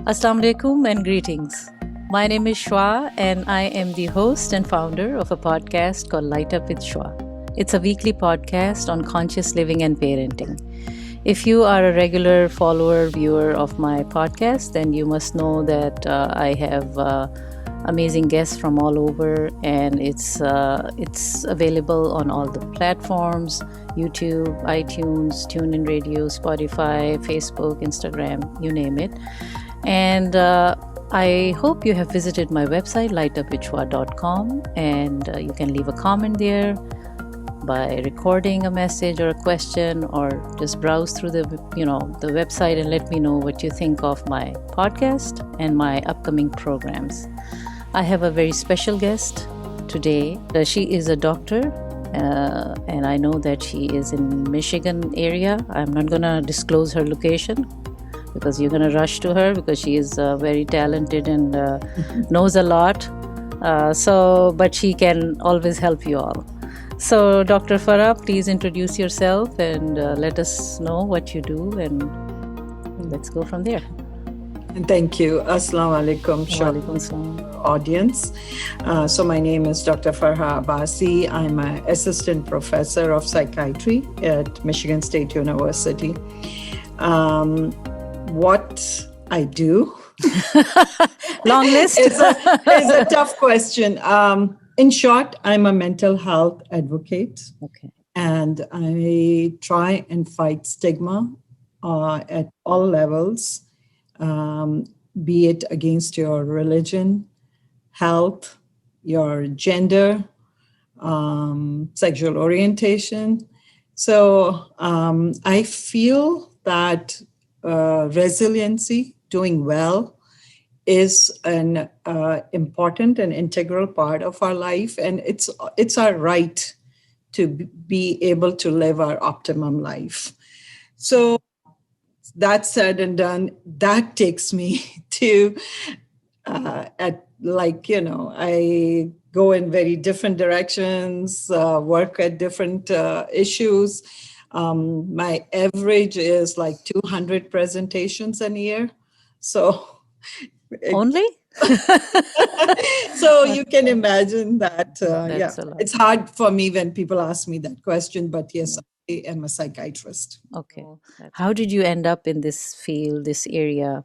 Assalamu alaikum and greetings. My name is Shwa and I am the host and founder of a podcast called Light Up with Shwa. It's a weekly podcast on conscious living and parenting. If you are a regular follower, viewer of my podcast, then you must know that I have amazing guests from all over, and it's available on all the platforms: YouTube, iTunes, TuneIn Radio, Spotify, Facebook, Instagram, you name it. And I hope you have visited my website, lightupwithshwa.com, and you can leave a comment there by recording a message or a question, or just browse through the website and let me know what you think of my podcast and my upcoming programs. I have a very special guest today. She is a doctor, and I know that she is in Michigan area. I'm not going to disclose her location because you're going to rush to her, because she is very talented and knows a lot. But she can always help you all. So, Dr. Farha, please introduce yourself and let us know what you do, and let's go from there. Thank you. Assalamu alaikum, audience. So my name is Dr. Farha Abbasi. I'm an assistant professor of psychiatry at Michigan State University. What I do? Long list? is a tough question. In short, I'm a mental health advocate. Okay. And I try and fight stigma at all levels. Be it against your religion, health, your gender, sexual orientation. So I feel that resiliency, doing well, is an important and integral part of our life, and it's our right to be able to live our optimum life. So that said and done, that takes me to, I go in very different directions, work at different issues. My average is like 200 presentations a year. So only? So you can imagine that, it's hard for me when people ask me that question, but yes, I am a psychiatrist. Okay. How did you end up in this field, this area?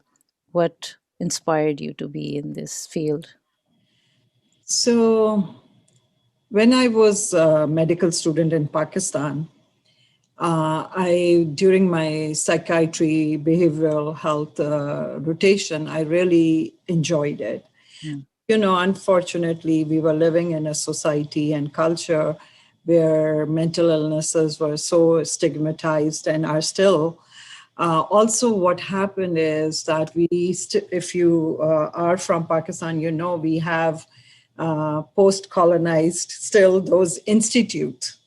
What inspired you to be in this field? So when I was a medical student in Pakistan, during my psychiatry behavioral health rotation, I really enjoyed it. Mm. Unfortunately, we were living in a society and culture where mental illnesses were so stigmatized and are still. Also, what happened is that if you are from Pakistan, we have post-colonized still those institutes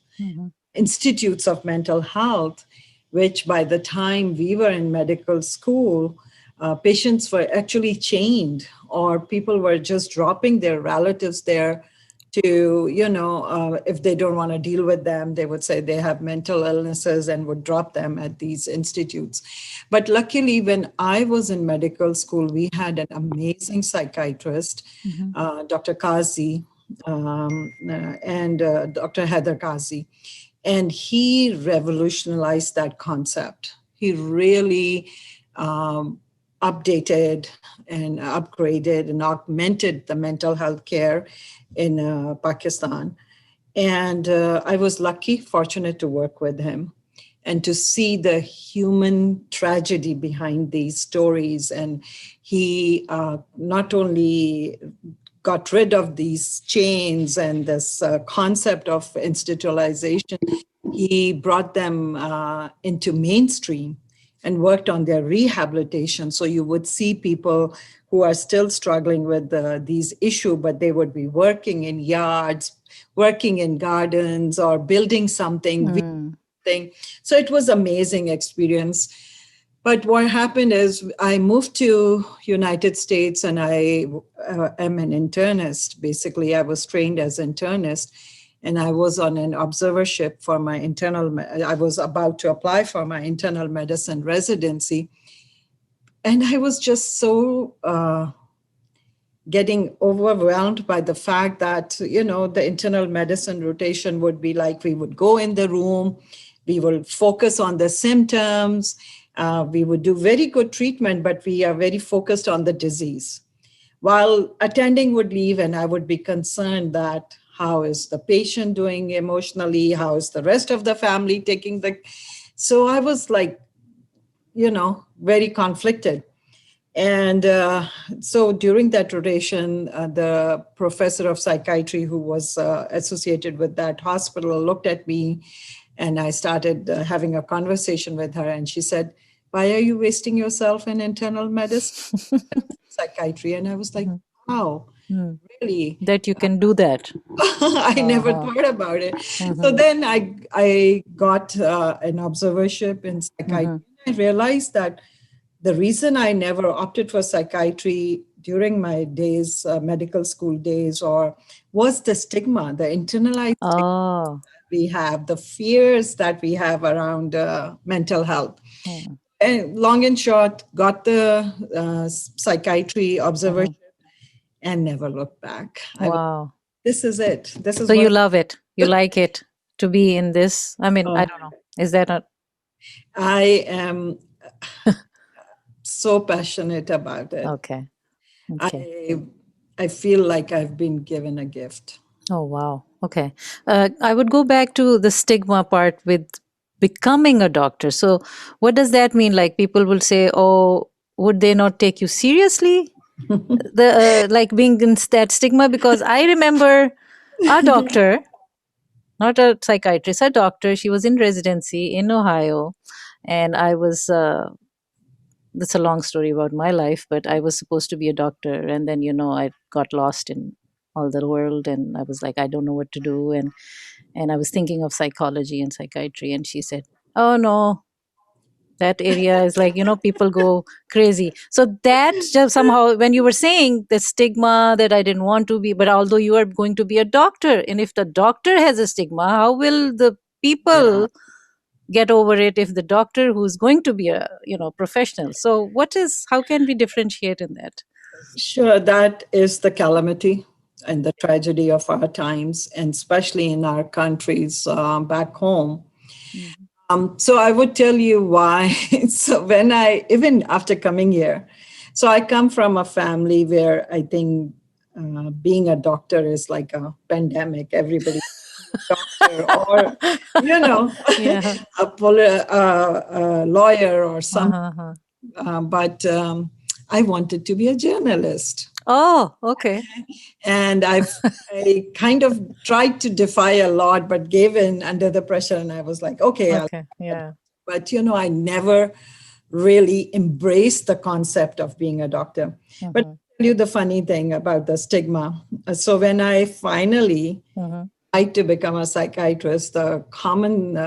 of mental health, which by the time we were in medical school, patients were actually chained, or people were just dropping their relatives there to, if they don't want to deal with them, they would say they have mental illnesses and would drop them at these institutes. But luckily, when I was in medical school, we had an amazing psychiatrist, Dr. Kazi, and Dr. Heather Kazi. And he revolutionized that concept. He really updated and upgraded and augmented the mental health care in Pakistan. And I was fortunate to work with him and to see the human tragedy behind these stories. And he not only got rid of these chains and this concept of institutionalization, he brought them into mainstream and worked on their rehabilitation. So you would see people who are still struggling with these issues, but they would be working in yards, working in gardens, or building something. So it was an amazing experience. But what happened is I moved to United States, and I am an internist. Basically, I was trained as an internist, and I was on an observership for my I was about to apply for my internal medicine residency. And I was just so getting overwhelmed by the fact that, the internal medicine rotation would be like we would go in the room, we will focus on the symptoms, we would do very good treatment, but we are very focused on the disease. While attending would leave, and I would be concerned that how is the patient doing emotionally, how is the rest of the family taking the. So I was like, very conflicted. And so during that rotation, the professor of psychiatry who was associated with that hospital looked at me, and I started having a conversation with her. And she said, "Why are you wasting yourself in internal medicine, psychiatry?" And I was like, wow, really? That you can do that. I never thought about it. So then I got an observership in psychiatry. I realized that the reason I never opted for psychiatry during my days, medical school days, was the stigma, the internalized stigma we have, the fears that we have around mental health. And long and short, got the psychiatry observership and never looked back. Wow. This is it. This is So you love it. You like it to be in this. I mean, I Oh. don't know. Is that a... I am so passionate about it. Okay. I feel like I've been given a gift. Oh, wow. Okay. I would go back to the stigma part with becoming a doctor. So what does that mean? Like people will say, oh, would they not take you seriously? Like being in that stigma, because I remember a doctor, not a psychiatrist, a doctor. She was in residency in Ohio, and I was. That's a long story about my life, but I was supposed to be a doctor, and then I got lost in all the world, and I was like, I don't know what to do, and I was thinking of psychology and psychiatry, and she said, "Oh no, that area is like people go crazy." So that just somehow, when you were saying the stigma, that I didn't want to be, but although you are going to be a doctor, and if the doctor has a stigma, how will the people get over it if the doctor who's going to be a professional? So how can we differentiate in that? Sure, that is the calamity and the tragedy of our times, and especially in our countries back home. So I would tell you why. So even after coming here, so I come from a family where I think being a doctor is like a pandemic. Everybody doctor or a lawyer or something. But I wanted to be a journalist. Oh, okay. And I kind of tried to defy a lot, but gave in under the pressure. And I was like, okay. Yeah. But, I never really embraced the concept of being a doctor. But I'll tell you the funny thing about the stigma. So when I finally tried to become a psychiatrist, the common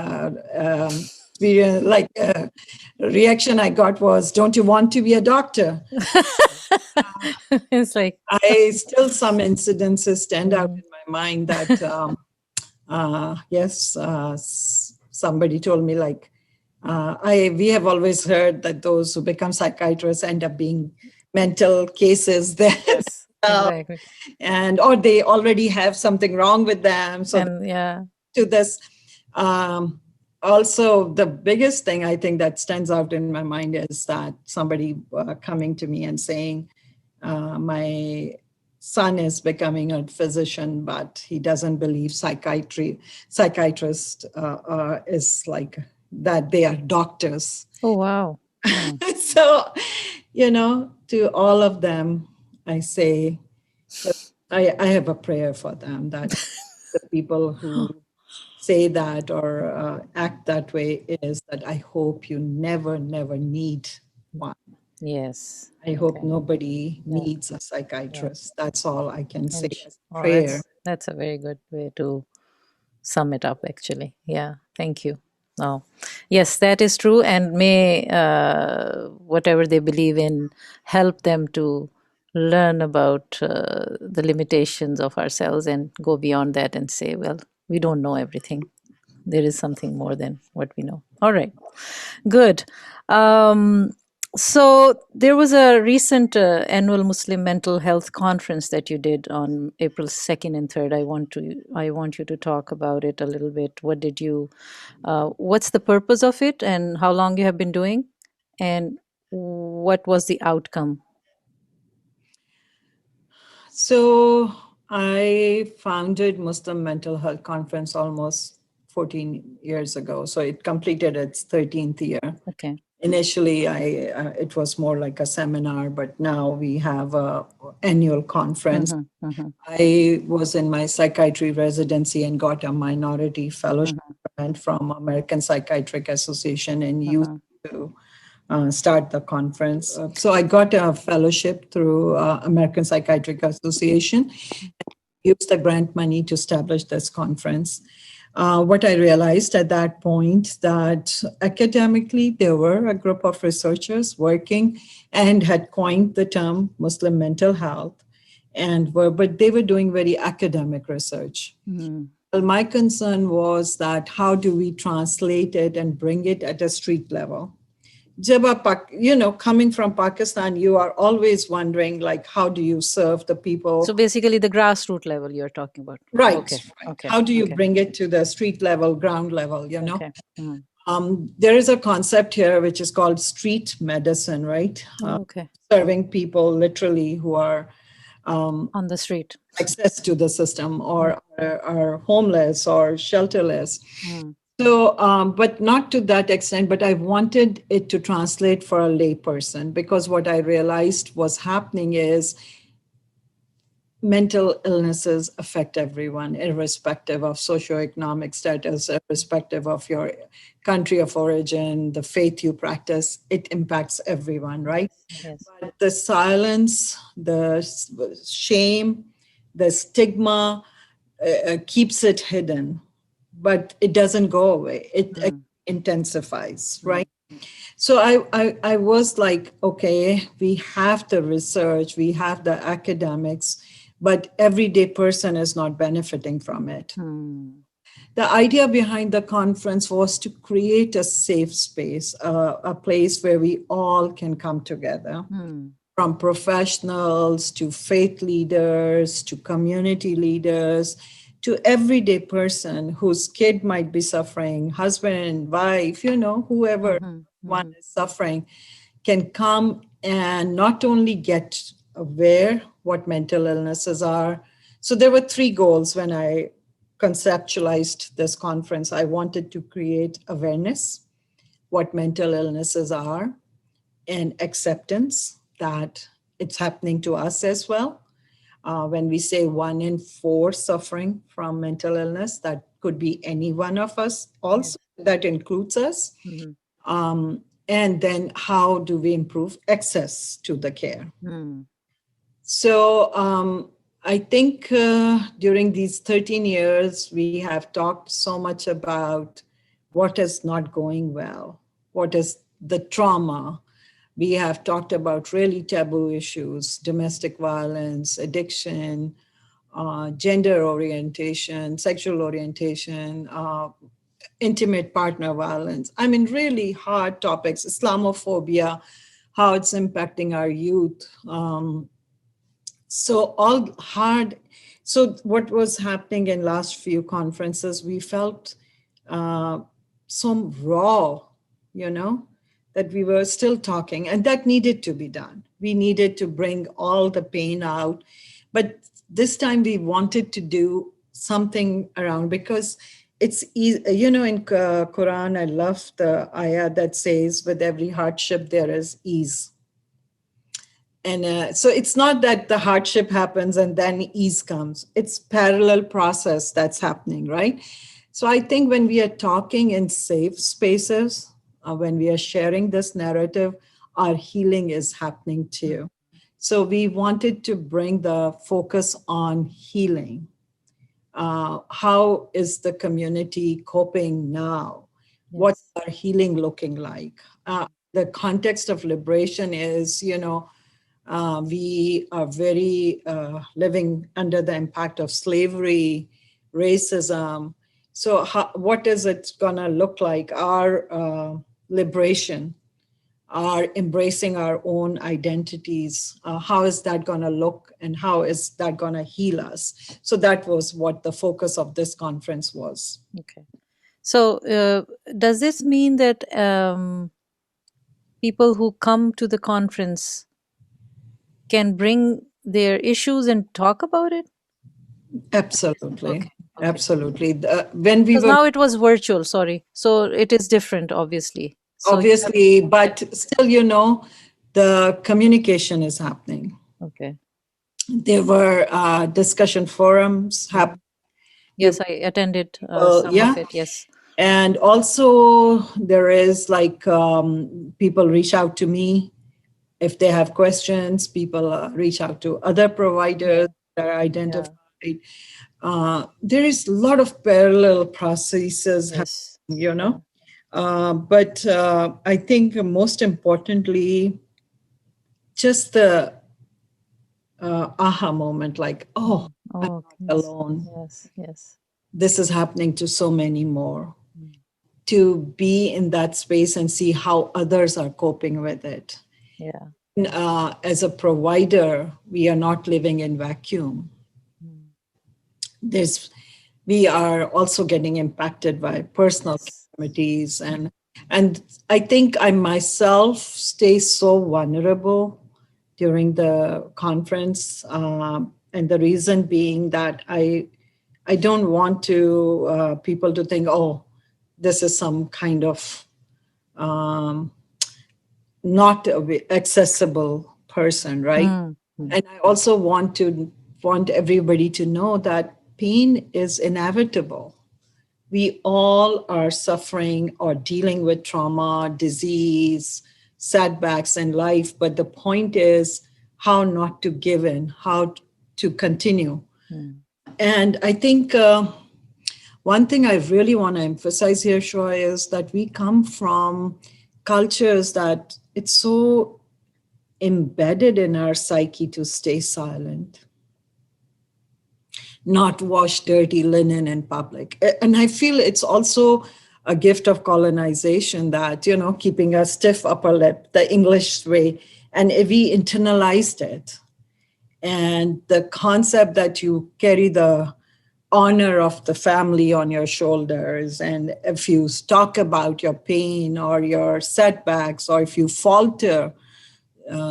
experience, reaction I got was, "Don't you want to be a doctor?" It's like some incidences stand out in my mind that yes, somebody told me we have always heard that those who become psychiatrists end up being mental cases there. Yes, exactly. Or they already have something wrong with them. So to this, also the biggest thing I think that stands out in my mind is that somebody coming to me and saying, my son is becoming a physician, but he doesn't believe psychiatrist is like that they are doctors. Oh, wow. So, to all of them, I say, I have a prayer for them, that the people who say that or act that way is that I hope you never need one. Yes. I hope nobody needs a psychiatrist. That's all I can say as a prayer. That's a very good way to sum it up, actually. Yeah. Thank you. Oh, yes, that is true. And may whatever they believe in help them to learn about the limitations of ourselves and go beyond that and say, well, we don't know everything. There is something more than what we know. All right. Good. So there was a recent annual Muslim mental health conference that you did on April 2nd and 3rd. I want you to talk about it a little bit. What did you what's the purpose of it and how long you have been doing, and what was the outcome? So I founded Muslim Mental Health Conference almost 14 years ago. So it completed its 13th year. Okay. Initially, it was more like a seminar, but now we have a annual conference. Mm-hmm, mm-hmm, I was in my psychiatry residency and got a minority fellowship mm-hmm, grant from American Psychiatric Association and used mm-hmm. to start the conference. So I got a fellowship through American Psychiatric Association, used the grant money to establish this conference. What I realized at that point that academically there were a group of researchers working and had coined the term Muslim mental health, but they were doing very academic research. Mm-hmm. Well, my concern was that how do we translate it and bring it at a street level? Coming from Pakistan, you are always wondering, like, how do you serve the people? So basically the grassroots level you're talking about. Right, Okay. right. Okay. How do you Okay. bring it to the street level, ground level, Okay. Mhm. There is a concept here which is called street medicine, right? Okay. Serving people literally who are On the street. access to the system or are homeless or shelterless. Mm. So, but not to that extent, but I wanted it to translate for a layperson because what I realized was happening is mental illnesses affect everyone, irrespective of socioeconomic status, irrespective of your country of origin, the faith you practice, it impacts everyone, right? Yes. But the silence, the shame, the stigma keeps it hidden, but it doesn't go away. It Mm. intensifies, Mm. right? So I was like, okay, we have the research, we have the academics, but everyday person is not benefiting from it. Mm. The idea behind the conference was to create a safe space, a place where we all can come together, Mm. from professionals to faith leaders to community leaders to everyday person whose kid might be suffering, husband, wife, whoever Mhm. one Mhm. is suffering can come and not only get aware what mental illnesses are. So there were three goals when I conceptualized this conference. I wanted to create awareness, what mental illnesses are, and acceptance that it's happening to us as well. When we say 1 in 4 suffering from mental illness, that could be any one of us Yes. also, that includes us. Mhm. And then how do we improve access to the care? Mm. So I think during these 13 years, we have talked so much about what is not going well, what is the trauma. We have talked about really taboo issues, domestic violence, addiction, gender orientation, sexual orientation, intimate partner violence. I mean, really hard topics, Islamophobia, how it's impacting our youth. So all hard. So what was happening in last few conferences, we felt some raw, that we were still talking, and that needed to be done. We needed to bring all the pain out, but this time we wanted to do something around because it's easy. In Quran, I love the ayah that says, "With every hardship there is ease." And so it's not that the hardship happens and then ease comes. It's parallel process that's happening, right? So I think when we are talking in safe spaces, when we are sharing this narrative, our healing is happening too. So we wanted to bring the focus on healing. How is the community coping now? What's Yes. our healing looking like? The context of liberation is, we are very living under the impact of slavery, racism. So what is it going to look like, our liberation? are embracing our own identities, how is that going to look and how is that going to heal us? So that was what the focus of this conference was. Okay. So does this mean that people who come to the conference can bring their issues and talk about it? Absolutely. Okay. Absolutely. When we Because were now it was virtual, sorry. So it is different, obviously. So obviously, but still, the communication is happening. okay. There were discussion forums happening. Yes, I attended some Yeah. of it. Yes. And also there is people reach out to me if they have questions. People reach out to other providers that are identified. There is a lot of parallel processes Yes. happening, but I think most importantly, just the aha moment, like, I'm not alone. Yes, yes. This is happening to so many more. To be in that space and see how others are coping with it. Yeah. As a provider, we are not living in vacuum. We are also getting impacted by personal calamities, and I think I myself stay so vulnerable during the conference, and the reason being that I don't want to people to think, oh, this is some kind of not accessible person, right? And I also want everybody to know that pain is inevitable. We all are suffering or dealing with trauma, disease, setbacks in life, but the point is how not to give in, how to continue. And I think one thing I really want to emphasize here, Shwa, is that we come from cultures that it's so embedded in our psyche to stay silent, not wash dirty linen in public. And I feel it's also a gift of colonization that, keeping a stiff upper lip, the English way, and we internalized it. And the concept that you carry the honor of the family on your shoulders, and if you talk about your pain or your setbacks, or if you falter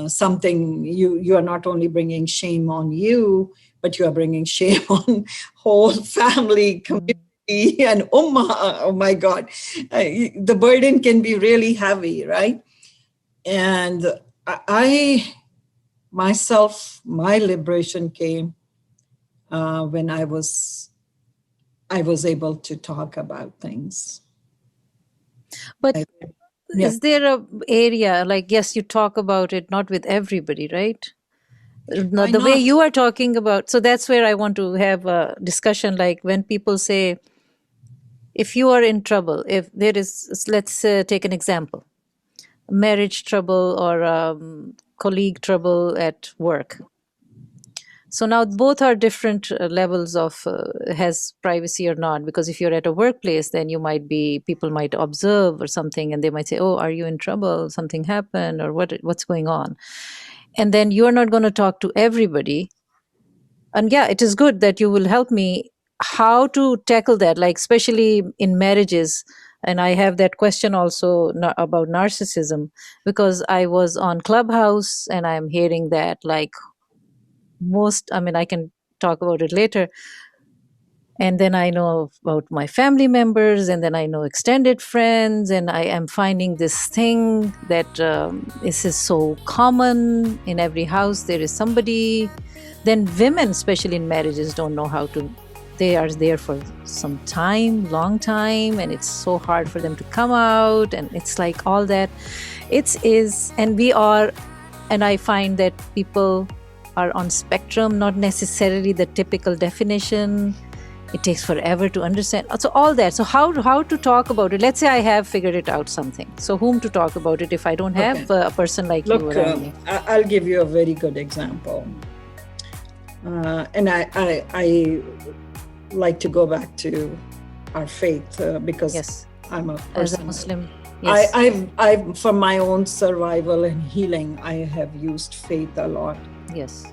something, you are not only bringing shame on you, but you are bringing shame on whole family, community, and ummah. Oh my God, the burden can be really heavy, right? And I myself, my liberation came when I was able to talk about things. But is there a area, like, yes, you talk about it, not with everybody, right? The way you are talking about, so that's where I want to have a discussion. Like when people say, if you are in trouble, if there is, let's take an example, marriage trouble or colleague trouble at work. So now both are different levels of has privacy or not, because if you're at a workplace, then people might observe or something, and they might say, oh, are you in trouble? Something happened, or what's going on? And then you're not going to talk to everybody. And yeah, it is good that you will help me how to tackle that, like especially in marriages. And I have that question also about narcissism, because I was on Clubhouse and I'm hearing that like I can talk about it later. And then I know about my family members, and then I know extended friends, and I am finding this thing that this is so common in every house. There is somebody. Then women, especially in marriages, don't know how to. They are there for some time, long time, and it's so hard for them to come out. And it's like all that. And I find that people are on spectrum, not necessarily the typical definition. It takes forever to understand. So all that. So how to talk about it? Let's say I have figured it out something. So whom to talk about it if I don't have a person like you around me? I'll give you a very good example. And I like to go back to our faith because yes. I'm a person. As a Muslim. Yes. I've for my own survival and healing, I have used faith a lot. Yes.